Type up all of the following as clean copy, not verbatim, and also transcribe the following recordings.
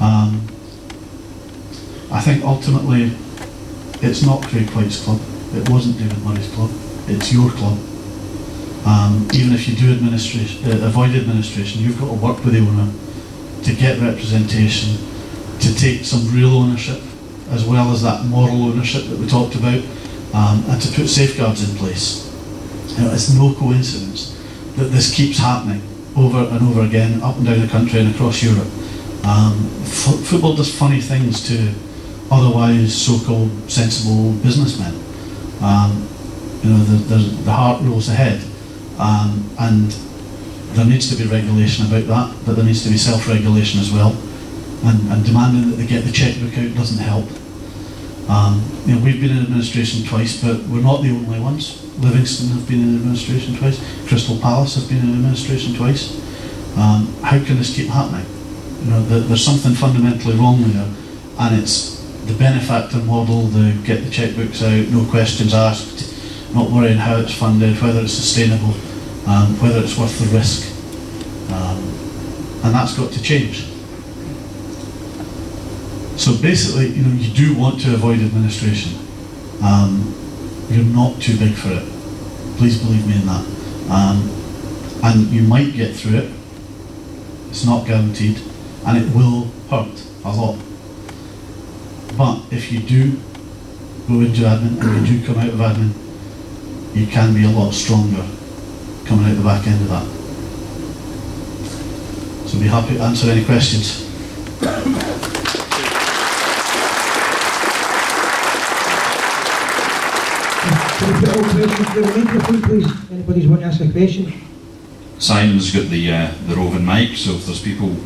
I think ultimately it's not Craig White's club, it wasn't David Murray's club, it's your club. Even if you do avoid administration, you've got to work with the owner to get representation, to take some real ownership, as well as that moral ownership that we talked about, and to put safeguards in place. You know, it's no coincidence that this keeps happening over and over again, up and down the country and across Europe. Football does funny things to otherwise so-called sensible businessmen. You know, the heart rules ahead, and there needs to be regulation about that, but there needs to be self-regulation as well. And demanding that they get the chequebook out doesn't help. You know, we've been in administration twice, but we're not the only ones. Livingston have been in administration twice. Crystal Palace have been in administration twice. How can this keep happening? You know, there's something fundamentally wrong there, and it's the benefactor model, the get the chequebooks out, no questions asked, not worrying how it's funded, whether it's sustainable, whether it's worth the risk, and that's got to change. So basically, you know, you do want to avoid administration. You're not too big for it. Please believe me in that. And you might get through it. It's not guaranteed, and it will hurt a lot. But if you do go into admin and you do come out of admin, you can be a lot stronger coming out the back end of that. So be happy to answer any questions. Anybody's want to ask a question? Simon's got the roving mic, so if there's people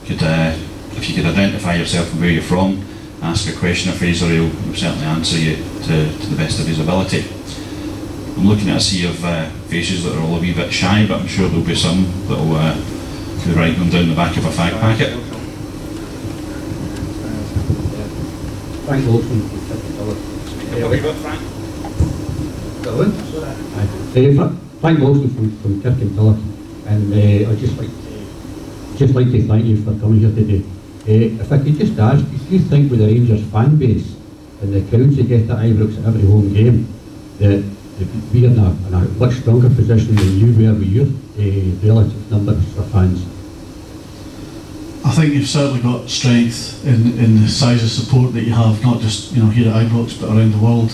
could, if you could identify yourself and where you're from, ask a question of Fraser, he'll certainly answer you to the best of his ability. I'm looking at a sea of faces that are all a wee bit shy, but I'm sure there'll be some that'll be writing them down the back of a fag packet. Frank Wilson. Frank Wilson from Kirkintilloch, and I'd just like to thank you for coming here today. If I could just ask, do you think with the Rangers fan base and the crowds they get at Ibrox at every home game, that we're in a much stronger position than you were with your relative numbers of fans? I think you've certainly got strength in the size of support that you have, not just, you know, here at Ibrox but around the world.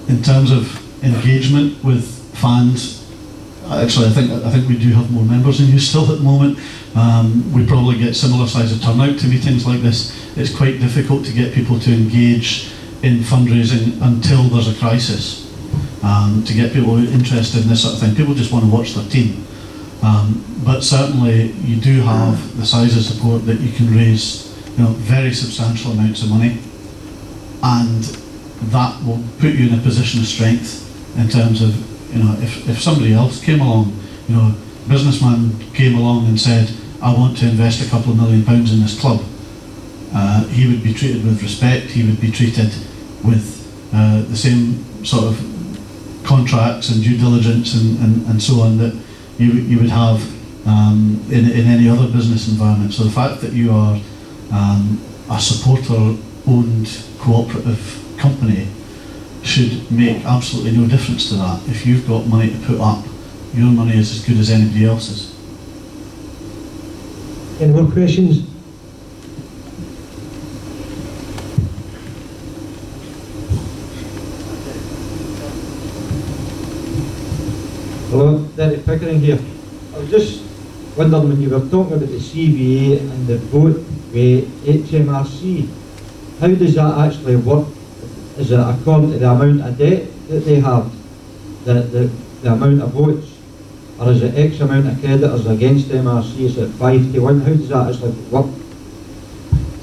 In terms of engagement with fans, actually I think we do have more members than you still at the moment. We probably get similar size of turnout to meetings like this. It's quite difficult to get people to engage in fundraising until there's a crisis. To get people interested in this sort of thing, people just want to watch their team. But certainly you do have the size of support that you can raise, you know, very substantial amounts of money, and that will put you in a position of strength in terms of, you know, if somebody else came along, you know, a businessman came along and said, I want to invest a couple of £1 million in this club, he would be treated with respect, he would be treated with the same sort of contracts and due diligence and so on that you would have in any other business environment. So the fact that you are a supporter-owned cooperative company should make absolutely no difference to that. If you've got money to put up, your money is as good as anybody else's. Any more questions? Hello, Derek Pickering here. I was just wondering, when you were talking about the CVA and the vote with HMRC, how does that actually work? Is it according to the amount of debt that they have, the amount of votes, or is it X amount of creditors against MRC? Is it 5 to 1? How does that actually work?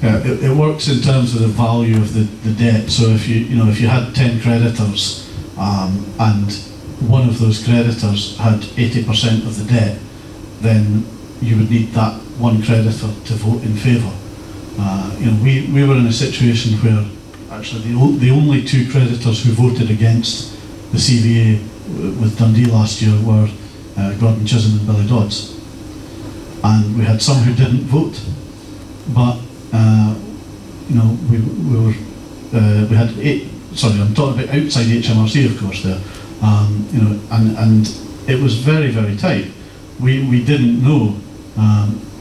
Yeah, it works in terms of the value of the debt. So if you had 10 creditors and one of those creditors had 80% of the debt, then you would need that one creditor to vote in favour. You know, we were in a situation where actually the only two creditors who voted against the CVA with Dundee last year were Gordon Chisholm and Billy Dodds, and we had some who didn't vote. but you know, we had 8. Sorry, I'm talking about outside HMRC, of course. There, you know, and it was very, very tight. We didn't know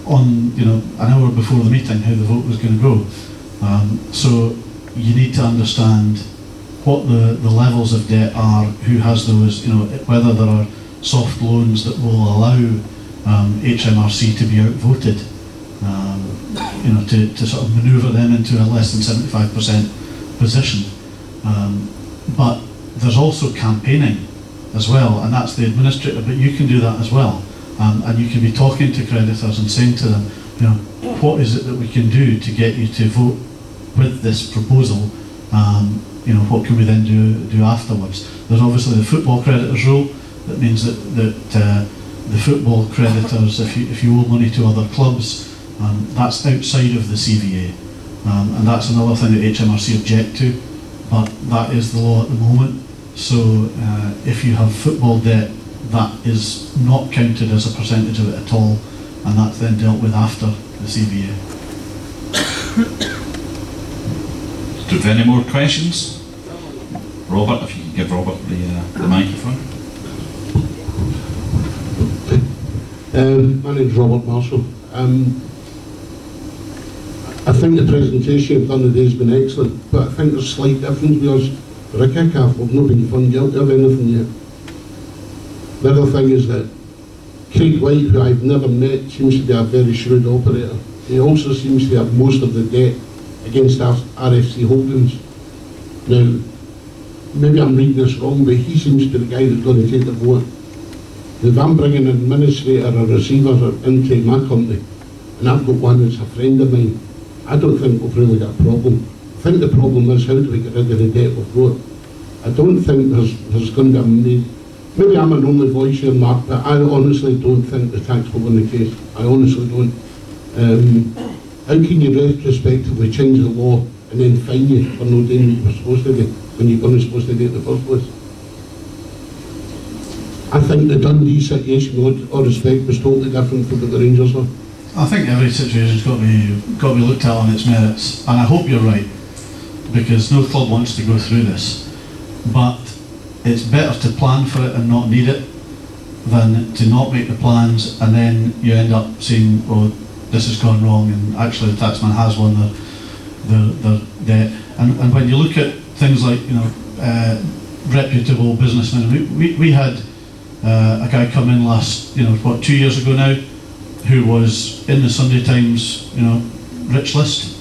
on, you know, an hour before the meeting how the vote was going to go. So you need to understand what the levels of debt are, who has those, you know, whether there are soft loans that will allow HMRC to be outvoted, you know, to sort of manoeuvre them into a less than 75% position. But there's also campaigning as well, and that's the administrator, but you can do that as well. And you can be talking to creditors and saying to them, you know, what is it that we can do to get you to vote with this proposal? You know, what can we then do afterwards? There's obviously the football creditors rule. That means that the football creditors, if you owe money to other clubs, that's outside of the CVA, and that's another thing that HMRC object to. But that is the law at the moment. So if you have football debt, that is not counted as a percentage of it at all, and that's then dealt with after the CVA. Do we have any more questions? Robert, if you can give Robert the microphone. My name's Robert Marshall. I think the presentation you've done today has been excellent, but I think there's a slight difference because for a kick-off we've not been found guilty of anything yet. The other thing is that Craig White, who I've never met, seems to be a very shrewd operator. He also seems to have most of the debt against our RFC holdings. Now, maybe I'm reading this wrong, but he seems to be the guy that's going to take the vote. If I'm bringing an administrator or receiver into my company, and I've got one that's a friend of mine, I don't think we've really got a problem. I think the problem is how do we get rid of the debt we've got. I don't think there's going to be maybe I'm an only voice here, Mark, but I honestly don't think the tax will win the case. I honestly don't. How can you retrospectively change the law and then fine you for not doing what you were supposed to do when you're not supposed to do it in the first place? I think the Dundee situation, with all respect, was totally different from what the Rangers are. I think every situation's got to be looked at on its merits, and I hope you're right, because no club wants to go through this. But it's better to plan for it and not need it than to not make the plans and then you end up saying, oh, this has gone wrong, and actually the taxman has won their debt. And when you look at things like, you know, reputable businessmen, we had a guy come in last, you know, what, 2 years ago now, who was in the Sunday Times, you know, rich list,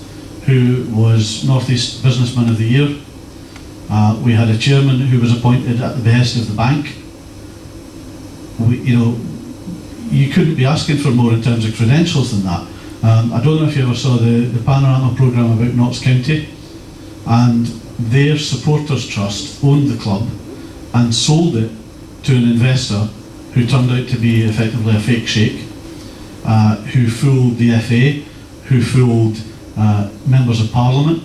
who was North East Businessman of the Year. We had a chairman who was appointed at the behest of the bank. You know, you couldn't be asking for more in terms of credentials than that. I don't know if you ever saw the Panorama programme about Notts County, and their supporters trust owned the club and sold it to an investor who turned out to be effectively a fake sheikh, who fooled the FA, who fooled members of Parliament,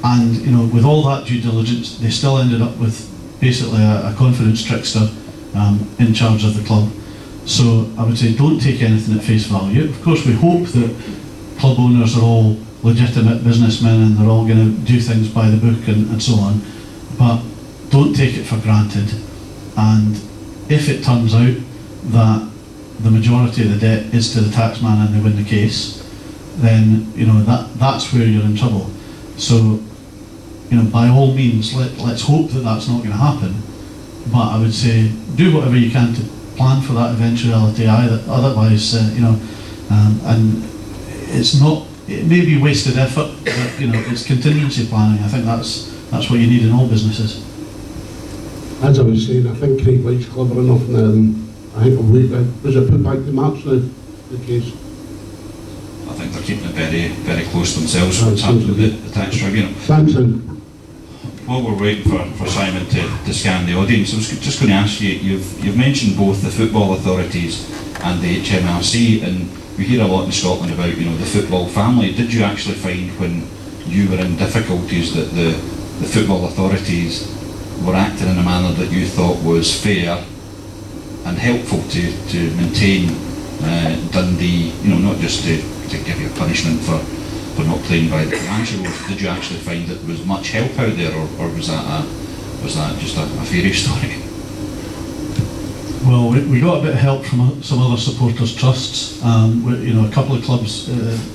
and you know, with all that due diligence, they still ended up with basically a confidence trickster in charge of the club. So I would say don't take anything at face value. Of course, we hope that club owners are all legitimate businessmen and they're all going to do things by the book and so on, but don't take it for granted. And if it turns out that the majority of the debt is to the taxman and they win the case, then you know that's where you're in trouble. So you know, by all means, let's hope that that's not going to happen. But I would say do whatever you can to plan for that eventuality. Otherwise, you know, and it's not. It may be wasted effort, but you know, it's contingency planning. I think that's what you need in all businesses. As I was saying, I think Craig White's clever enough, and I think was it put back to March now, the case? I think they're keeping it very, very close to themselves in terms of the tax tribunal. Thanks, Ian. While we're waiting for Simon to scan the audience, I was just going to ask you, you've mentioned both the football authorities and the HMRC, and we hear a lot in Scotland about, you know, the football family. Did you actually find when you were in difficulties that the football authorities were acting in a manner that you thought was fair and helpful to maintain Dundee, not just to give you a punishment for not playing by the financial rules? Did you actually find that there was much help out there, or was that just a fairy story? Well, we got a bit of help from some other supporters' trusts. A couple of clubs,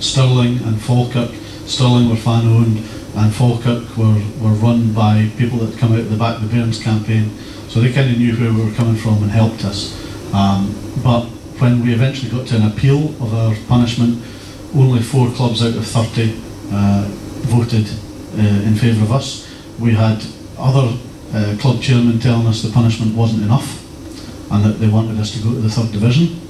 Stirling and Falkirk. Stirling were fan-owned, and Falkirk were run by people that come out of the Back the Bairns campaign, so they kind of knew where we were coming from and helped us. But when we eventually got to an appeal of our punishment, only 4 clubs out of 30 voted in favour of us. We had other club chairmen telling us the punishment wasn't enough and that they wanted us to go to the 3rd division.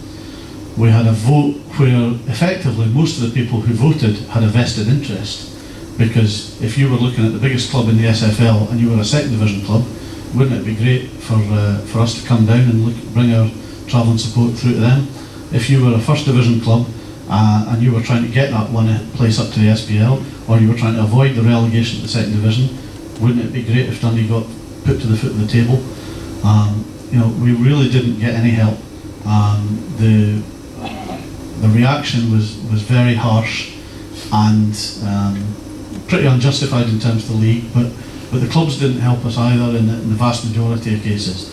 We had a vote where effectively most of the people who voted had a vested interest, because if you were looking at the biggest club in the SFL and you were a 2nd division club, wouldn't it be great for us to come down and bring our travelling support through to them? If you were a 1st division club and you were trying to get that one place up to the SPL, or you were trying to avoid the relegation to the 2nd division, wouldn't it be great if Dundee got put to the foot of the table? We really didn't get any help. The reaction was very harsh and pretty unjustified in terms of the league, but the clubs didn't help us either in the vast majority of cases.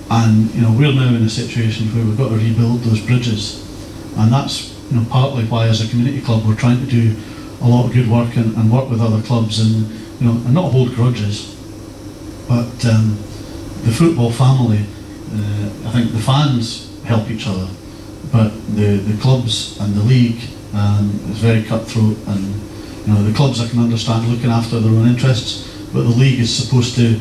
And we're now in a situation where we've got to rebuild those bridges, and that's partly why, as a community club, we're trying to do a lot of good work and work with other clubs and and not hold grudges. But the football family, I think the fans help each other, but the clubs and the league is very cutthroat, and the clubs I can understand looking after their own interests, but the league is supposed to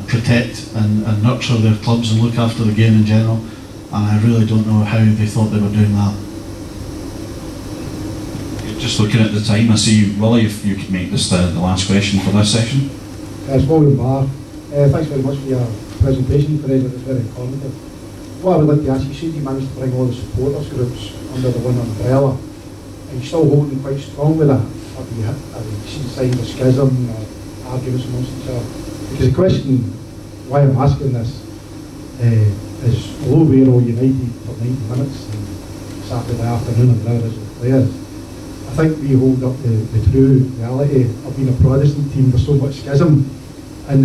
protect and nurture their clubs and look after the game in general, and I really don't know how they thought they were doing that. Just looking at the time, I see Willie, if you could make this the last question for this session. It's William Barr. Thanks very much for your presentation today, it was very informative. What I would like to ask you, see, you managed to bring all the supporters groups under the one umbrella. Are you still holding quite strong with that? Have you seen signs of schism or arguments amongst each other? Because the question why I'm asking this is, although we're all united for 90 minutes on Saturday afternoon and now as the players, I think we hold up the true reality of being a Protestant team. There's so much schism in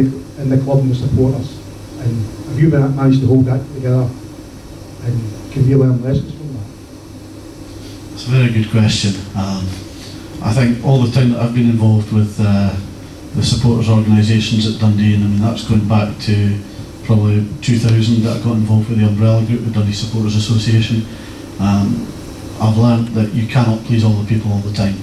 the club and the supporters. And have you managed to hold that together? And can we learn lessons from that? It's a very good question. I think all the time that I've been involved with the supporters organisations at Dundee, and I mean that's going back to probably 2000 that I got involved with the umbrella group, the Dundee Supporters Association. I've learned that you cannot please all the people all the time.